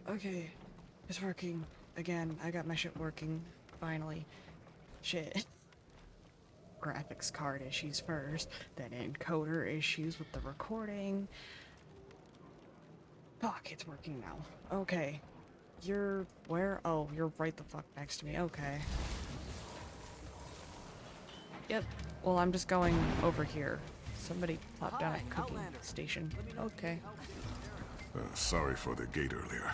Okay, it's working. Again, I got my shit working. Finally. Shit. Graphics card issues first, then encoder issues with the recording. Fuck, it's working now. Okay. You're where? Oh, you're right the fuck next to me. Okay. Yep. Well, I'm just going over here. Somebody plopped down a cooking station. Okay. Sorry for the gate earlier.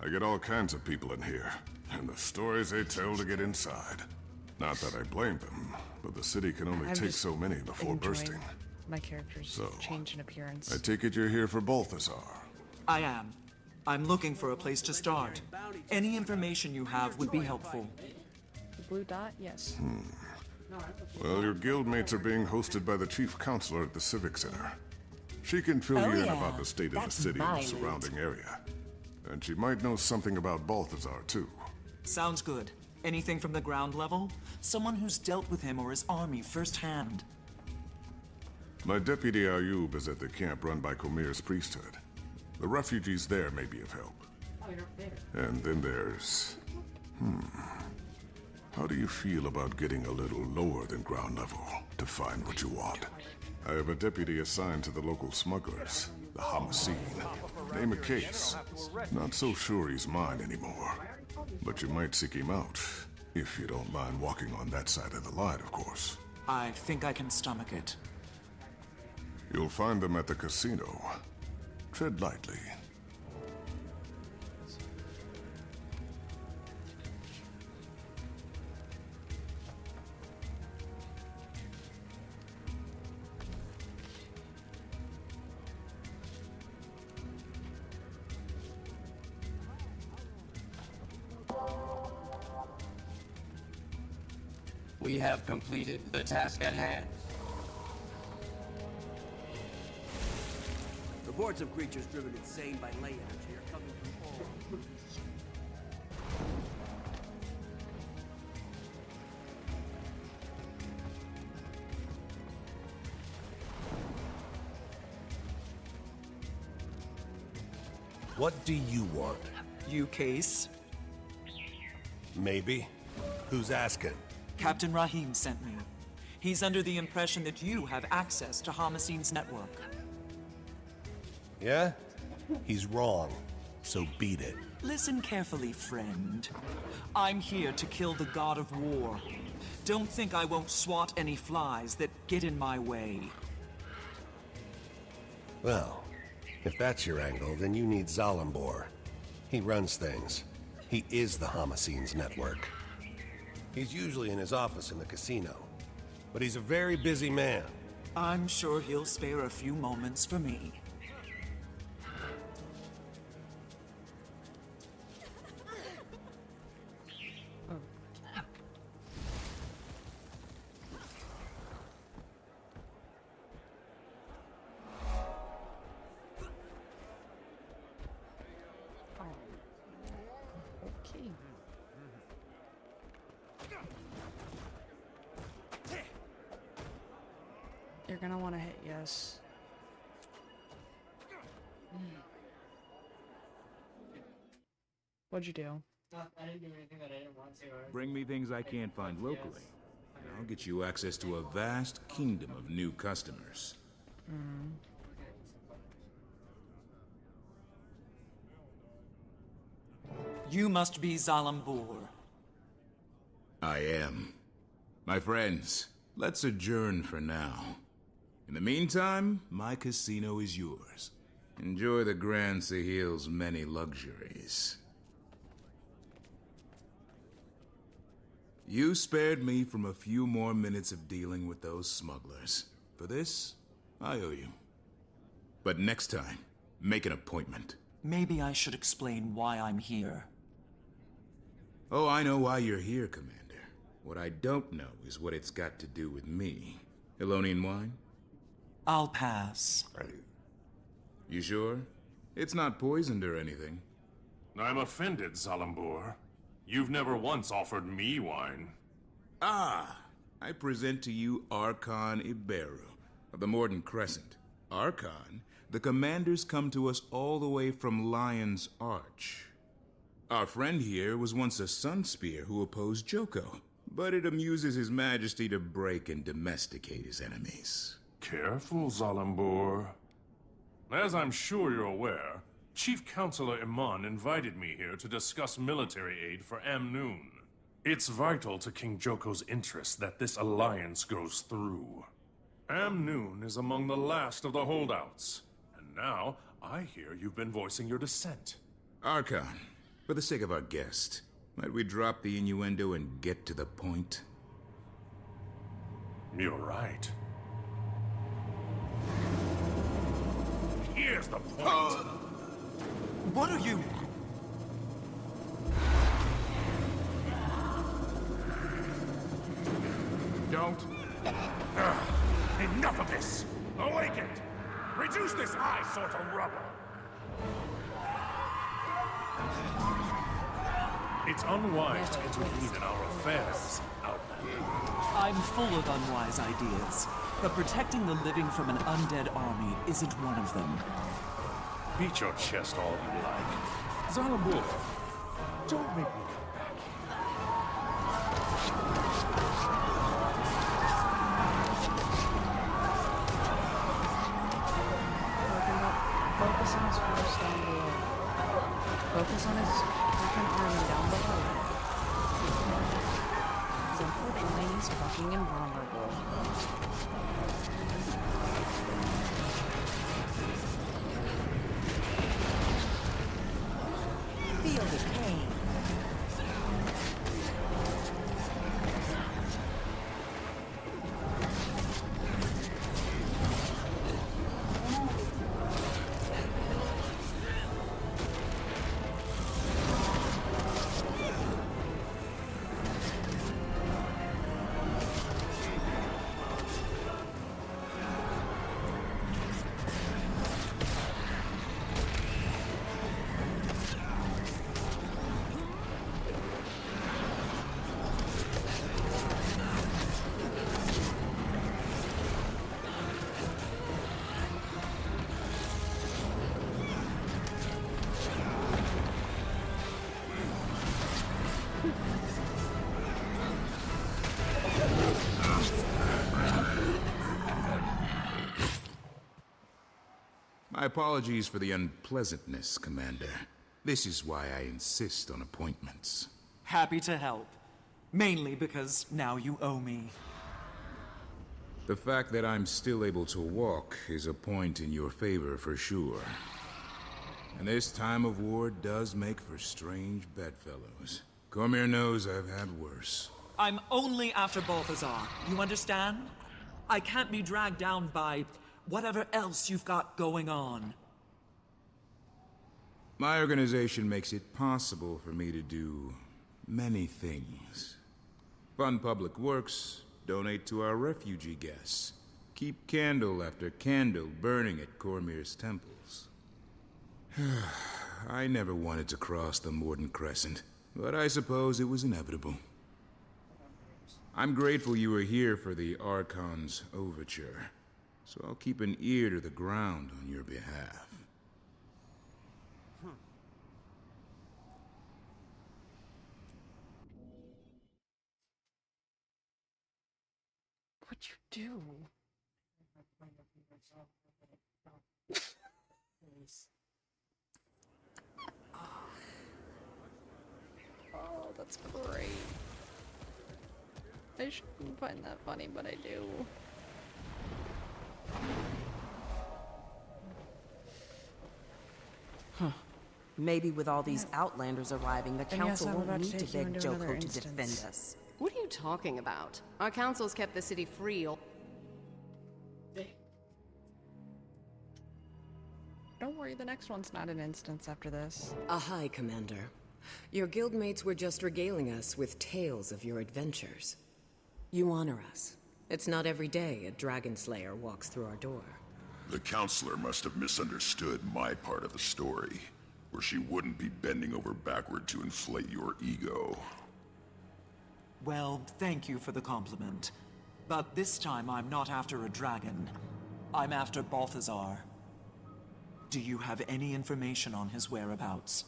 I get all kinds of people in here, and the stories they tell to get inside. Not that I blame them, but the city can only take so many before bursting. My character's change in appearance. I take it you're here for Balthazar. I am. I'm looking for a place to start. Any information you have would be helpful. The blue dot? Yes. Well, your guildmates are being hosted by the chief counselor at the Civic Center. She can fill you in about the state of the city and the surrounding area. And she might know something about Balthazar, too. Sounds good. Anything from the ground level? Someone who's dealt with him or his army firsthand. My deputy Ayub is at the camp run by Comir's priesthood. The refugees there may be of help. And then there's... How do you feel about getting a little lower than ground level to find what you want? I have a deputy assigned to the local smugglers, the Hamaseen. Name a case. Not so sure he's mine anymore. But you might seek him out, if you don't mind walking on that side of the line, of course. I think I can stomach it. You'll find them at the casino. Tread lightly. We have completed the task at hand. Reports of creatures driven insane by ley energy are coming from all. What do you want? You case? Maybe. Who's asking? Captain Rahim sent me. He's under the impression that you have access to Hamaseen's network. Yeah? He's wrong. So beat it. Listen carefully, friend. I'm here to kill the god of war. Don't think I won't swat any flies that get in my way. Well, if that's your angle, then you need Zalambor. He runs things. He is the Hamaseen's network. He's usually in his office in the casino. But he's a very busy man. I'm sure he'll spare a few moments for me. Okay. You're gonna want to hit yes. What'd you do? I didn't do anything that I didn't want to. Bring me things I can't find locally. And I'll get you access to a vast kingdom of new customers. You must be Zalambor. I am. My friends, let's adjourn for now. In the meantime, my casino is yours. Enjoy the Grand Sahil's many luxuries. You spared me from a few more minutes of dealing with those smugglers. For this, I owe you. But next time, make an appointment. Maybe I should explain why I'm here. Oh, I know why you're here, Commander. What I don't know is what it's got to do with me. Elonian wine? I'll pass. You sure? It's not poisoned or anything. I'm offended, Zalambor. You've never once offered me wine. Ah! I present to you Archon Iberu of the Morden Crescent. Archon, the commanders come to us all the way from Lion's Arch. Our friend here was once a Sunspear who opposed Joko, but it amuses His Majesty to break and domesticate his enemies. Careful, Zalambor. As I'm sure you're aware, Chief Counselor Iman invited me here to discuss military aid for Amnoon. It's vital to King Joko's interest that this alliance goes through. Amnoon is among the last of the holdouts, and now I hear you've been voicing your dissent. Archon, for the sake of our guest, might we drop the innuendo and get to the point? You're right. Here's the point. What are you... Don't. Enough of this! Awaken! Reduce this eyesore to rubble! It's unwise to intervene in our affairs, Outlander. I'm full of unwise ideas, but protecting the living from an undead army isn't one of them. Beat your chest all you like. Zalambor, don't make me come back Focus on his force down below. Focus on his freaking army down below. Because unfortunately, he's fucking invulnerable. Feel the pain. My apologies for the unpleasantness, Commander. This is why I insist on appointments. Happy to help. Mainly because now you owe me. The fact that I'm still able to walk is a point in your favor for sure. And this time of war does make for strange bedfellows. Cormyr knows I've had worse. I'm only after Balthazar, you understand? I can't be dragged down by whatever else you've got going on. My organization makes it possible for me to do many things. Fund public works, donate to our refugee guests, keep candle after candle burning at Cormyr's temples. I never wanted to cross the Morden Crescent, but I suppose it was inevitable. I'm grateful you were here for the Archon's overture, so I'll keep an ear to the ground on your behalf. What'd you do? Oh, that's great. I shouldn't find that funny, but I do. Maybe with all these Outlanders arriving, the And yes, Council I'm won't about to need to take you beg into Joko another to defend instance. us. What are you talking about? Our council's kept the city free. Don't worry, the next one's not an instance after this. Ahai, Commander. Your guildmates were just regaling us with tales of your adventures. You honor us. It's not every day a Dragon Slayer walks through our door. The Counselor must have misunderstood my part of the story, where she wouldn't be bending over backward to inflate your ego. Well, thank you for the compliment. But this time I'm not after a dragon. I'm after Balthazar. Do you have any information on his whereabouts?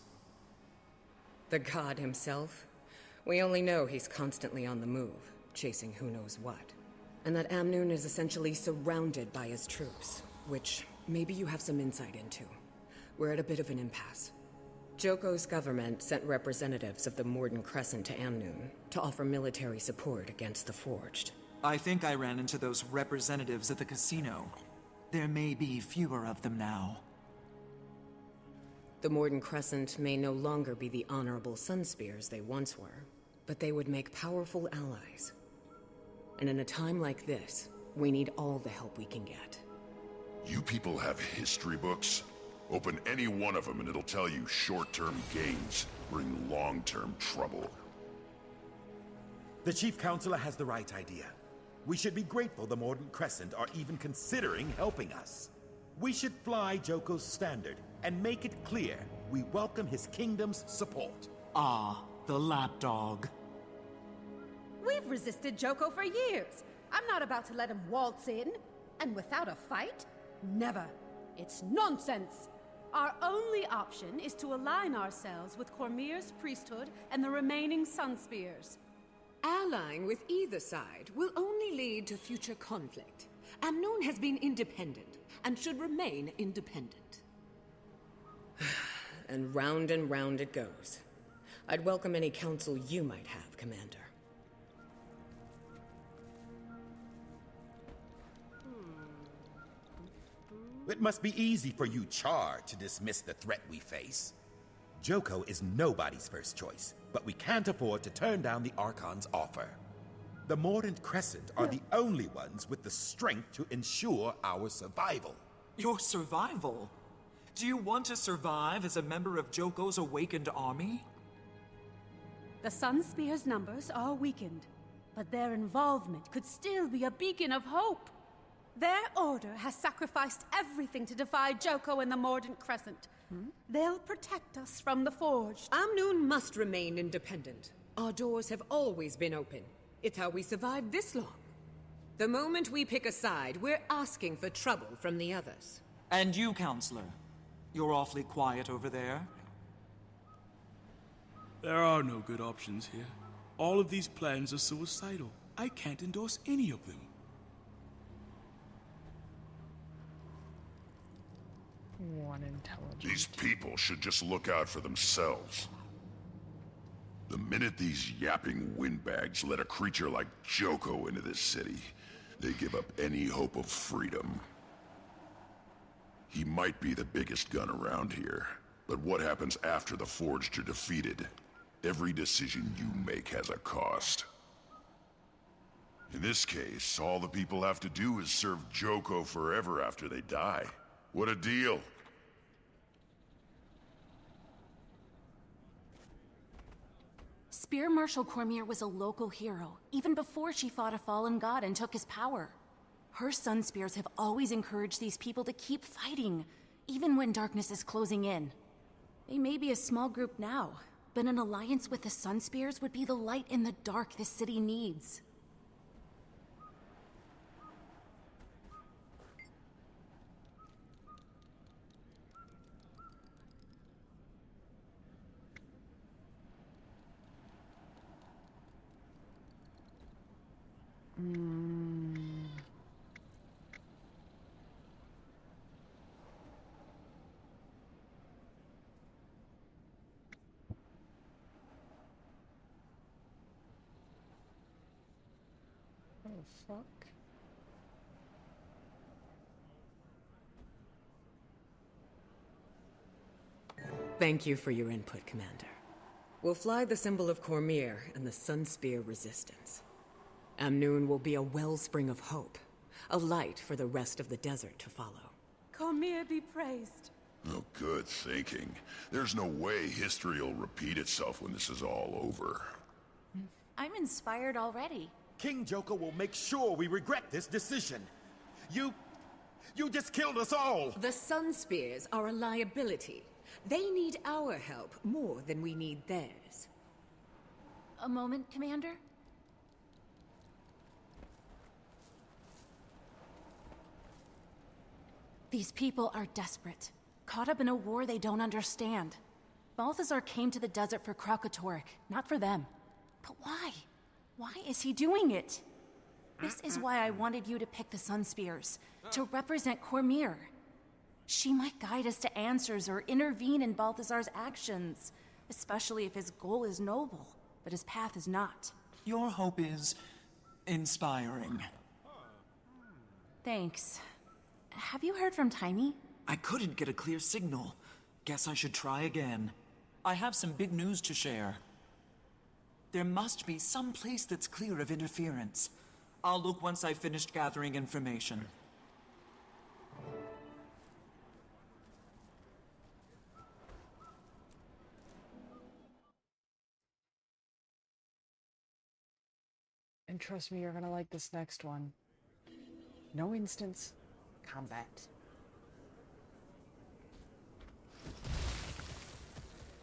The god himself? We only know he's constantly on the move, chasing who knows what. And that Amnoon is essentially surrounded by his troops, which maybe you have some insight into. We're at a bit of an impasse. Joko's government sent representatives of the Morden Crescent to Amnoon to offer military support against the Forged. I think I ran into those representatives at the casino. There may be fewer of them now. The Morden Crescent may no longer be the honorable Sunspears they once were, but they would make powerful allies. And in a time like this, we need all the help we can get. You people have history books? Open any one of them and it'll tell you short-term gains bring long-term trouble. The Chief Counselor has the right idea. We should be grateful the Morden Crescent are even considering helping us. We should fly Joko's standard and make it clear we welcome his kingdom's support. Ah, the lapdog. We've resisted Joko for years. I'm not about to let him waltz in. And without a fight? Never. It's nonsense. Our only option is to align ourselves with Cormyr's priesthood and the remaining Sunspears. Allying with either side will only lead to future conflict. Amnoon has been independent, and should remain independent. And round it goes. I'd welcome any counsel you might have, Commander. It must be easy for you, Char, to dismiss the threat we face. Joko is nobody's first choice, but we can't afford to turn down the Archon's offer. The Mordant Crescent are the only ones with the strength to ensure our survival. Your survival? Do you want to survive as a member of Joko's awakened army? The Sunspears' numbers are weakened, but their involvement could still be a beacon of hope. Their order has sacrificed everything to defy Joko and the Mordant Crescent. They'll protect us from the Forged. Amnoon must remain independent. Our doors have always been open. It's how we survived this long. The moment we pick a side, we're asking for trouble from the others. And you, Counselor? You're awfully quiet over there. There are no good options here. All of these plans are suicidal. I can't endorse any of them. One intelligent. These people should just look out for themselves. The minute these yapping windbags let a creature like Joko into this city, they give up any hope of freedom. He might be the biggest gun around here, but what happens after the Forged are defeated? Every decision you make has a cost. In this case, all the people have to do is serve Joko forever after they die. What a deal! Spear Marshal Cormyr was a local hero, even before she fought a fallen god and took his power. Her Sunspears have always encouraged these people to keep fighting, even when darkness is closing in. They may be a small group now, but an alliance with the Sunspears would be the light in the dark this city needs. Oh, fuck. Thank you for your input, Commander. We'll fly the symbol of Cormyr and the Sunspear Resistance. Amnoon will be a wellspring of hope, a light for the rest of the desert to follow. Cormyr be praised. Oh, good thinking. There's no way history will repeat itself when this is all over. I'm inspired already. King Joko will make sure we regret this decision. You just killed us all! The Sunspears are a liability. They need our help more than we need theirs. A moment, Commander? These people are desperate, caught up in a war they don't understand. Balthazar came to the desert for Kralkatorrik, not for them. But why? Why is he doing it? This is why I wanted you to pick the Sun Spears, to represent Cormyr. She might guide us to answers or intervene in Balthazar's actions, especially if his goal is noble, but his path is not. Your hope is inspiring. Thanks. Have you heard from Taimi? I couldn't get a clear signal. Guess I should try again. I have some big news to share. There must be some place that's clear of interference. I'll look once I've finished gathering information. And trust me, you're gonna like this next one. No instance combat.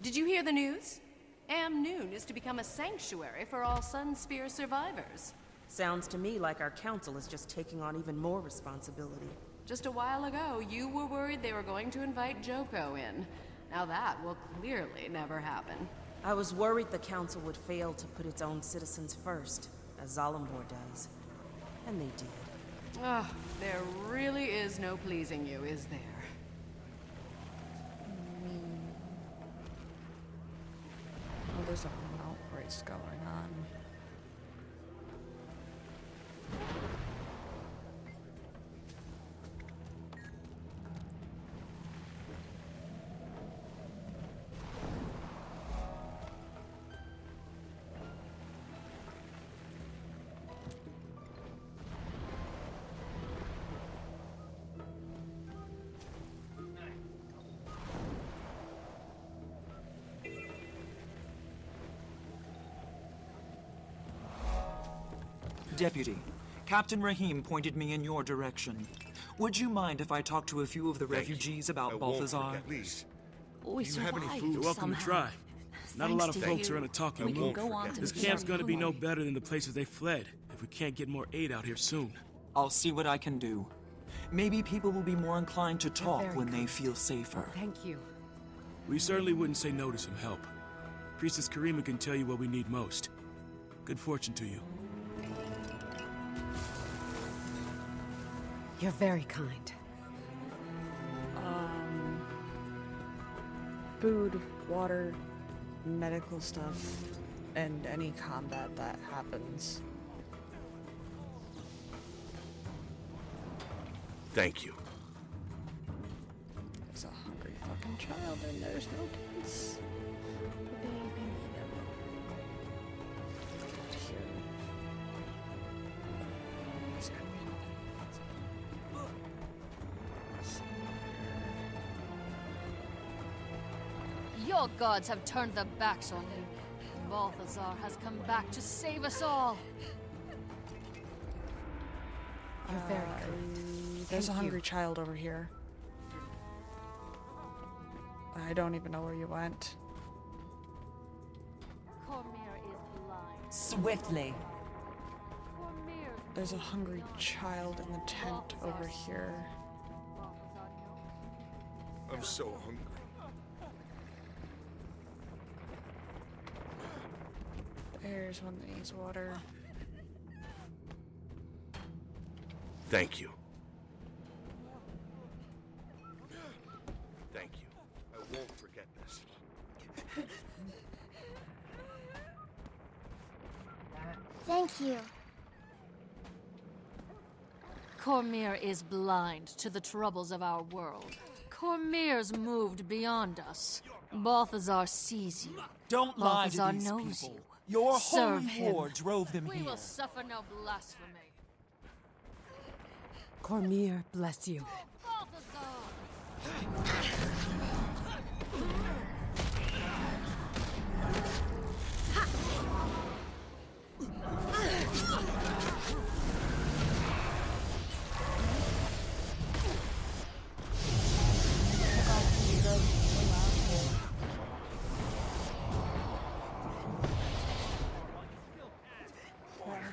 Did you hear the news? Amnoon is to become a sanctuary for all Sunspear survivors. Sounds to me like our council is just taking on even more responsibility. Just a while ago, you were worried they were going to invite Joko in. Now that will clearly never happen. I was worried the council would fail to put its own citizens first, as Zalambor does. And they did. Ah, there really is no pleasing you, is there? Oh, there's a mount race going on. Deputy, Captain Rahim pointed me in your direction. Would you mind if I talk to a few of the refugees about Balthazar? Please. We survived. You're welcome to try. Not a lot of folks are in a talking mood. This camp's gonna be no better than the places they fled if we can't get more aid out here soon. I'll see what I can do. Maybe people will be more inclined to talk when they feel safer. Thank you. We certainly wouldn't say no to some help. Priestess Karima can tell you what we need most. Good fortune to you. You're very kind. Food, water, medical stuff, and any combat that happens. Thank you. There's a hungry fucking child and there's no kids. Here. There's gotta be another. Your gods have turned their backs on you. Balthazar has come back to save us all. You're very kind. There's a hungry child over here. I don't even know where you went. Cormyr is blind. Swiftly. There's a hungry child in the tent over here. I'm so hungry. There's one that needs water. Thank you. Thank you. I won't forget this. Thank you. Cormyr is blind to the troubles of our world. Cormyr's moved beyond us. Balthazar sees you. Don't lie to Balthazar these knows people. you. Your Serve holy him. war drove them We here. will suffer no blasphemy. Cormyr, bless you.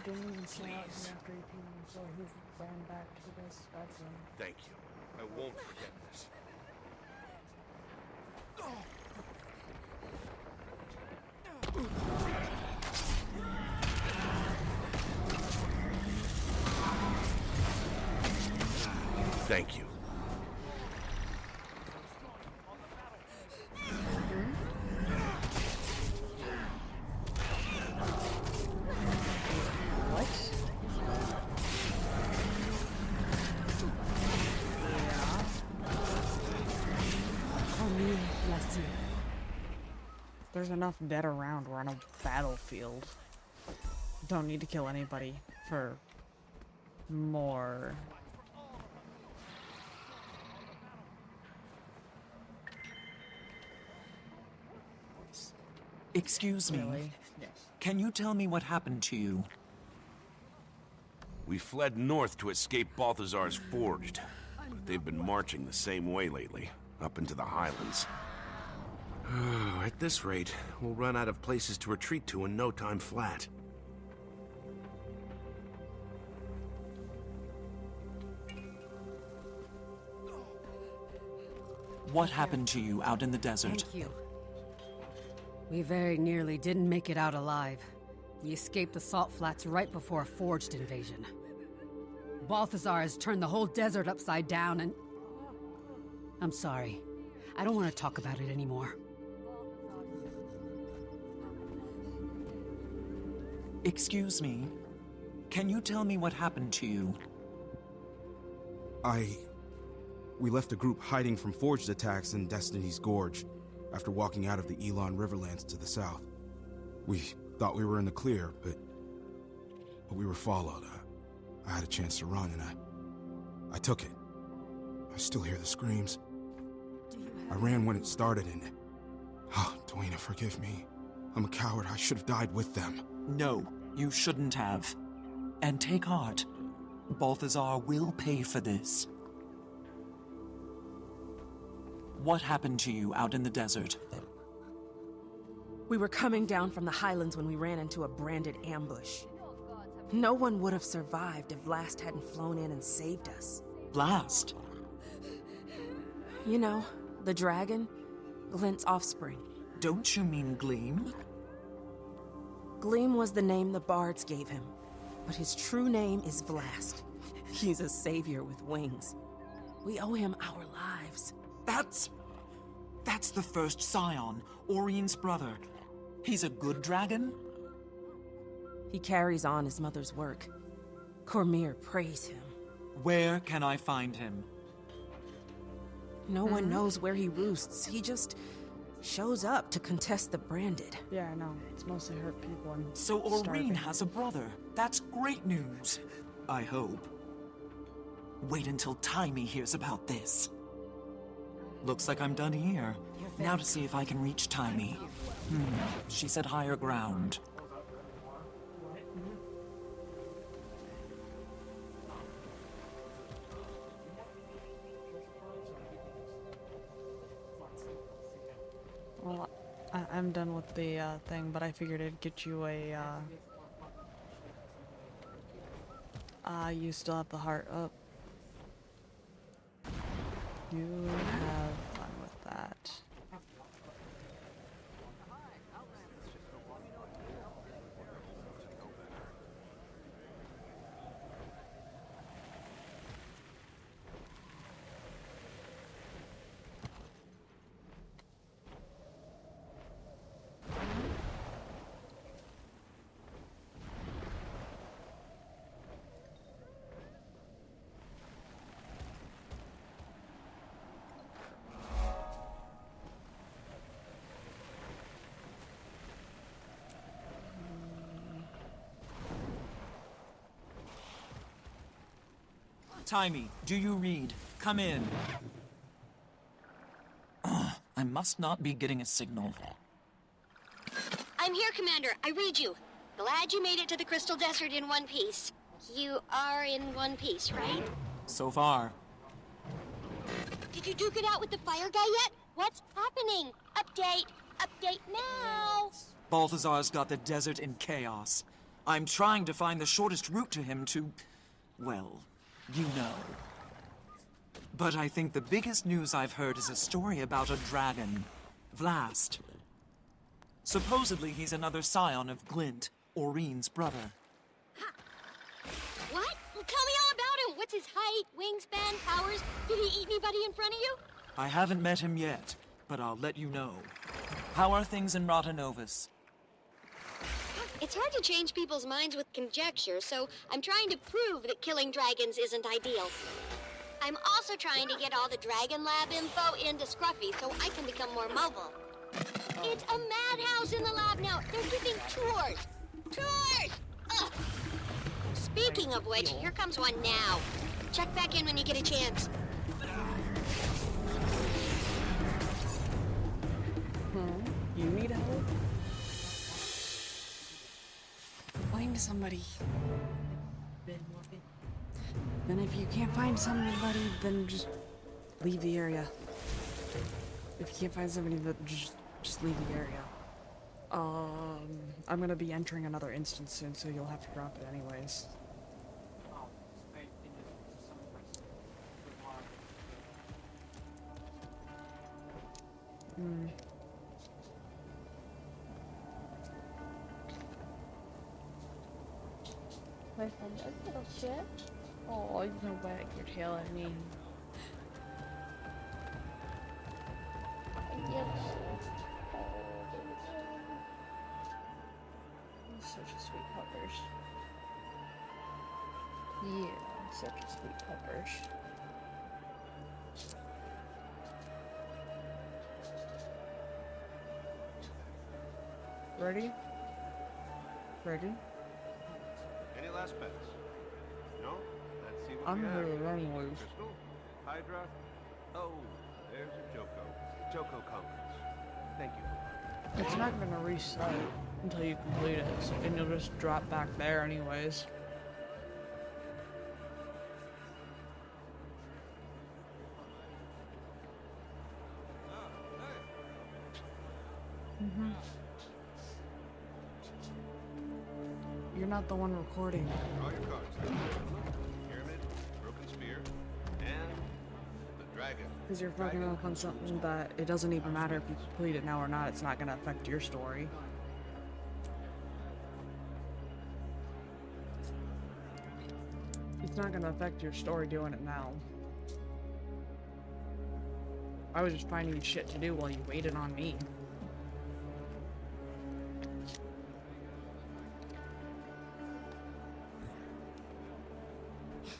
Didn't even see out after 18 so he ran back to this bedroom. Thank you. I won't forget this. Thank you. There's enough dead around. We're on a battlefield. Don't need to kill anybody for more. Excuse me. Really? Yes. Can you tell me what happened to you? We fled north to escape Balthazar's Forged, but they've been marching the same way lately, up into the Highlands. At this rate, we'll run out of places to retreat to in no time flat. What happened to you out in the desert? Thank you. We very nearly didn't make it out alive. We escaped the Salt Flats right before a Forged invasion. Balthazar has turned the whole desert upside down and... I'm sorry. I don't want to talk about it anymore. Excuse me. Can you tell me what happened to you? We left a group hiding from Forged attacks in Destiny's Gorge after walking out of the Elon Riverlands to the south. We thought we were in the clear, but we were followed. I had a chance to run, and I took it. I still hear the screams. I ran when it started, and... Oh, Dwayne, forgive me. I'm a coward. I should have died with them. No, you shouldn't have. And take heart. Balthazar will pay for this. What happened to you out in the desert? We were coming down from the Highlands when we ran into a branded ambush. No one would have survived if Vlast hadn't flown in and saved us. Vlast? You know, the dragon, Glint's offspring. Don't you mean Gleam? Gleam was the name the bards gave him, but his true name is Vlast. He's a savior with wings. We owe him our lives. That's the first scion, Orion's brother. He's a good dragon? He carries on his mother's work. Cormyr praise him. Where can I find him? No one knows where he roosts. He just shows up to contest the branded. Yeah, I know. It's mostly hurt people and So Oreen starving. has a brother. That's great news. I hope. Wait until Taimi hears about this. Looks like I'm done here. Now to see if I can reach Taimi. She said higher ground. Well, I'm done with the thing, but I figured it'd get you a, you still have the heart up. You have fun with that. Taimi, do you read? Come in. I must not be getting a signal. I'm here, Commander. I read you. Glad you made it to the Crystal Desert in one piece. You are in one piece, right? So far. Did you duke it out with the fire guy yet? What's happening? Update. Update now. Balthazar's got the desert in chaos. I'm trying to find the shortest route to him to... well, you know. But I think the biggest news I've heard is a story about a dragon. Vlast. Supposedly he's another scion of Glint, Oreen's brother. What? Well, tell me all about him. What's his height, wingspan, powers? Did he eat anybody in front of you? I haven't met him yet, but I'll let you know. How are things in Rotanovus? It's hard to change people's minds with conjecture, so I'm trying to prove that killing dragons isn't ideal. I'm also trying to get all the Dragon Lab info into Scruffy so I can become more mobile. It's a madhouse in the lab now. They're giving tours. Tours! Ugh. Speaking of which, here comes one now. Check back in when you get a chance. You need help? Find somebody. Then if you can't find somebody, then just leave the area. If you can't find somebody, then just leave the area. I'm gonna be entering another instance soon, so you'll have to drop it anyways. My friend does little shit. Oh, you can wag your tail at me. Yes. He's such a sweet puppers. Yeah, such a sweet puppers. Ready? Ready? Any last bets? No? Let's see what I'm we have. really running. Crystal? Hydra? Oh, there's a Joko. Joko conference. Thank you. It's not gonna reset until you complete it, so, and you'll just drop back there anyways. You're not the one recording. Draw your cards. Pyramid, broken spear, and the dragon. Because you're fucking up on something that it doesn't even matter if you complete it now or not, it's not gonna affect your story. It's not gonna affect your story doing it now. I was just finding shit to do while you waited on me.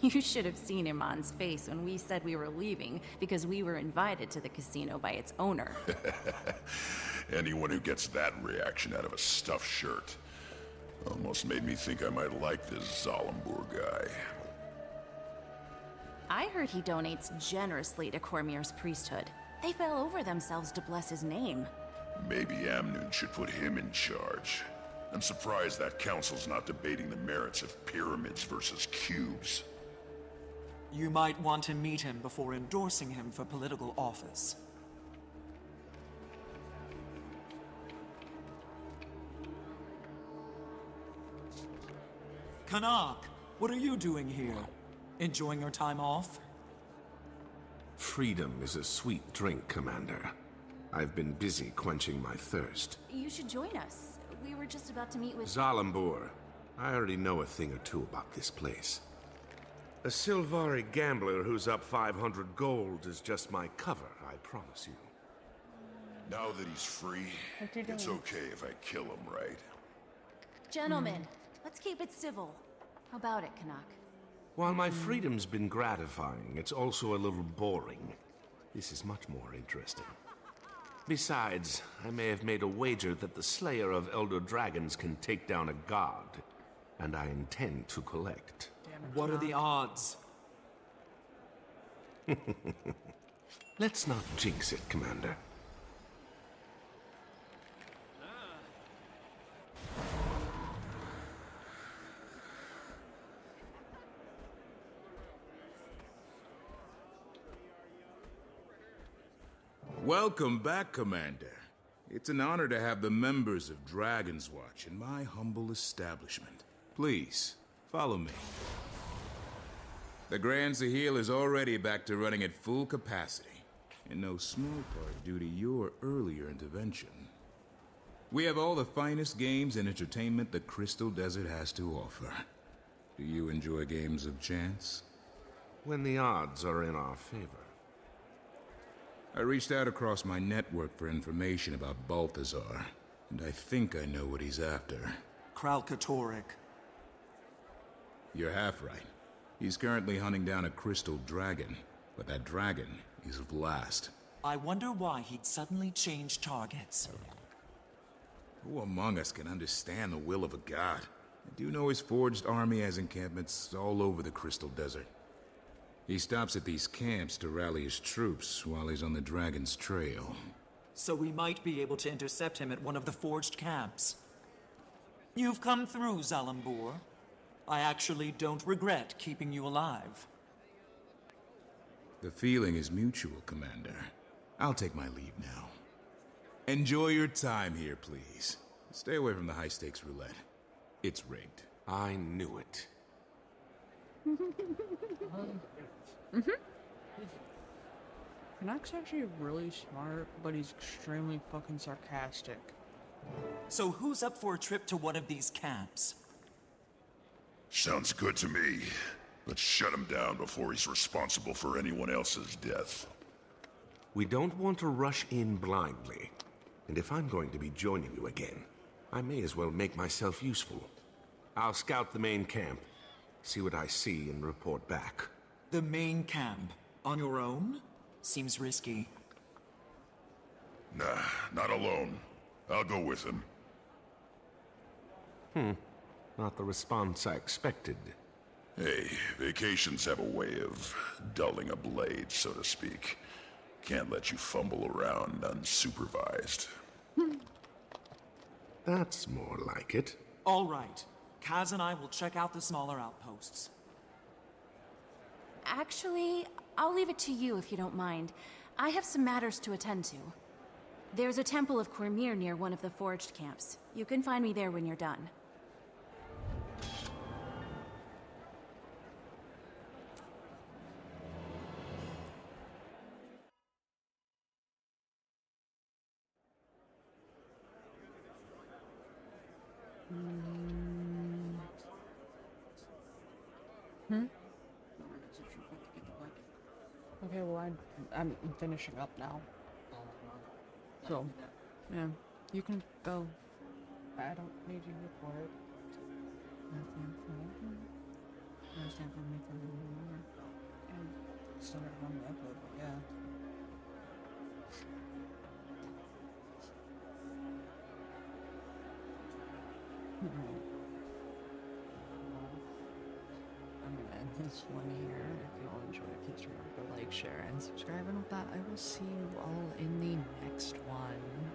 You should have seen Iman's face when we said we were leaving because we were invited to the casino by its owner. Anyone who gets that reaction out of a stuffed shirt almost made me think I might like this Zalambur guy. I heard he donates generously to Cormier's priesthood. They fell over themselves to bless his name. Maybe Amnoon should put him in charge. I'm surprised that council's not debating the merits of pyramids versus cubes. You might want to meet him before endorsing him for political office. Kanak, what are you doing here? Enjoying your time off? Freedom is a sweet drink, Commander. I've been busy quenching my thirst. You should join us. We were just about to meet with... Zalambur, I already know a thing or two about this place. A Sylvari gambler who's up 500 gold is just my cover, I promise you. Now that he's free, it's okay if I kill him, right? Gentlemen, let's keep it civil. How about it, Kanak? While my freedom's been gratifying, it's also a little boring. This is much more interesting. Besides, I may have made a wager that the Slayer of Elder Dragons can take down a god, and I intend to collect. What are the odds? Let's not jinx it, Commander. Welcome back, Commander. It's an honor to have the members of Dragon's Watch in my humble establishment. Please, follow me. The Grand Sahil is already back to running at full capacity, in no small part due to your earlier intervention. We have all the finest games and entertainment the Crystal Desert has to offer. Do you enjoy games of chance? when the odds are in our favor. I reached out across my network for information about Balthazar, and I think I know what he's after. Kralkatorrik. You're half right. He's currently hunting down a crystal dragon, but that dragon is Vlast. I wonder why he'd suddenly change targets. Who among us can understand the will of a god? I do know his forged army has encampments all over the Crystal Desert. He stops at these camps to rally his troops while he's on the dragon's trail. So we might be able to intercept him at one of the forged camps. You've come through, Zalambur. I actually don't regret keeping you alive. The feeling is mutual, Commander. I'll take my leave now. Enjoy your time here, please. Stay away from the high-stakes roulette. It's rigged. I knew it. Canuck's actually really smart, but he's extremely fucking sarcastic. So who's up for a trip to one of these camps? Sounds good to me. Let's shut him down before he's responsible for anyone else's death. We don't want to rush in blindly. And if I'm going to be joining you again, I may as well make myself useful. I'll scout the main camp, see what I see, and report back. The main camp? On your own? Seems risky. Nah, not alone. I'll go with him. Not the response I expected. Hey, vacations have a way of dulling a blade, so to speak. Can't let you fumble around unsupervised. That's more like it. All right. Kaz and I will check out the smaller outposts. Actually, I'll leave it to you if you don't mind. I have some matters to attend to. There's a temple of Cormyr near one of the forged camps. You can find me there when you're done. Okay, well, I'm finishing up now. So, yeah, you can go. I don't need you here for it. Understand for me for and start on the upload, but yeah. I'm gonna end this one here. If you all enjoyed, please remember to like, share, and subscribe. And with that, I will see you all in the next one.